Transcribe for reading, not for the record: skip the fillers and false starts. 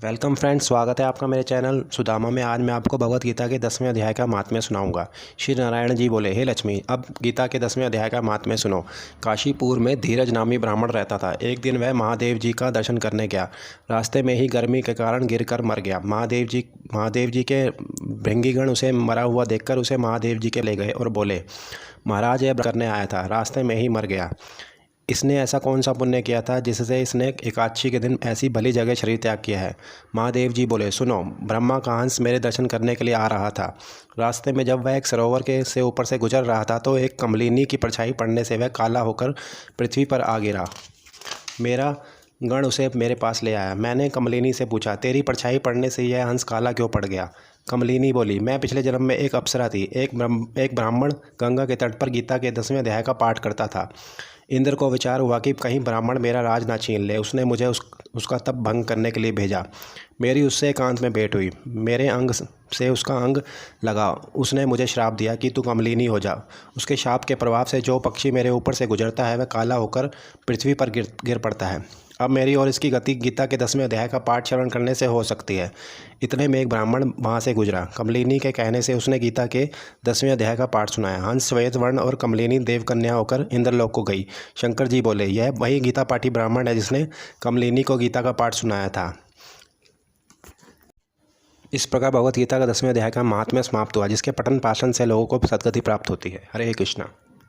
Welcome friends, स्वागत है आपका मेरे चैनल सुदामा में। आज मैं आपको भगवत गीता के 10वें अध्याय का महात्म्य सुनाऊंगा। श्री नारायण जी बोले, हे लक्ष्मी, अब गीता के 10वें अध्याय का महात्म्य सुनो। काशीपुर में धीरज नामी ब्राह्मण रहता था। एक दिन वह महादेव जी का दर्शन करने गया। रास्ते में ही गर्मी के कारण गिरकर मर गया। महादेव जी के भृंगीगण उसे मरा हुआ देखकर उसे महादेव जी के ले गए और बोले, महाराज यह करने आया था, रास्ते में ही मर गया। इसने ऐसा कौन सा पुण्य किया था जिससे इसने एकादशी के दिन ऐसी भली जगह शरीर त्याग किया है। महादेव जी बोले, सुनो, ब्रह्मा का हंस मेरे दर्शन करने के लिए आ रहा था। रास्ते में जब वह एक सरोवर के से ऊपर से गुजर रहा था तो एक कमलिनी की परछाई पड़ने से वह काला होकर पृथ्वी पर आ गिरा। मेरा गण उसे मेरे पास ले आया। मैंने कमलिनी से पूछा, तेरी परछाई पड़ने से यह हंस काला क्यों पड़ गया। कमलिनी बोली, मैं पिछले जन्म में एक अप्सरा थी। एक ब्राह्मण गंगा के तट पर गीता के 10वें अध्याय का पाठ करता था। इंद्र को विचार हुआ कि कहीं ब्राह्मण मेरा राज ना छीन ले। उसने मुझे उसका तप भंग करने के लिए भेजा। मेरी उससे एकांत में भेंट हुई। मेरे अंग से उसका अंग लगा। उसने मुझे श्राप दिया कि तू कमलिनी हो जा। उसके शाप के प्रभाव से जो पक्षी मेरे ऊपर से गुजरता है वह काला होकर पृथ्वी पर गिर पड़ता है। अब मेरी और इसकी गति गीता के 10वें अध्याय का पाठ श्रवण करने से हो सकती है। इतने में एक ब्राह्मण वहाँ से गुजरा। कमलिनी के कहने से उसने गीता के 10वें अध्याय का पाठ सुनाया। हंस श्वेत वर्ण और कमलिनी देवकन्या होकर इंद्रलोक को गई। शंकर जी बोले, यह वही गीता पाठी ब्राह्मण है जिसने कमलिनी को गीता का पाठ सुनाया था। इस प्रकार भगवत गीता का 10वें अध्याय का महात्म्य समाप्त हुआ, जिसके पठन पाठन से लोगों को सद्गति प्राप्त होती है। हरे कृष्णा।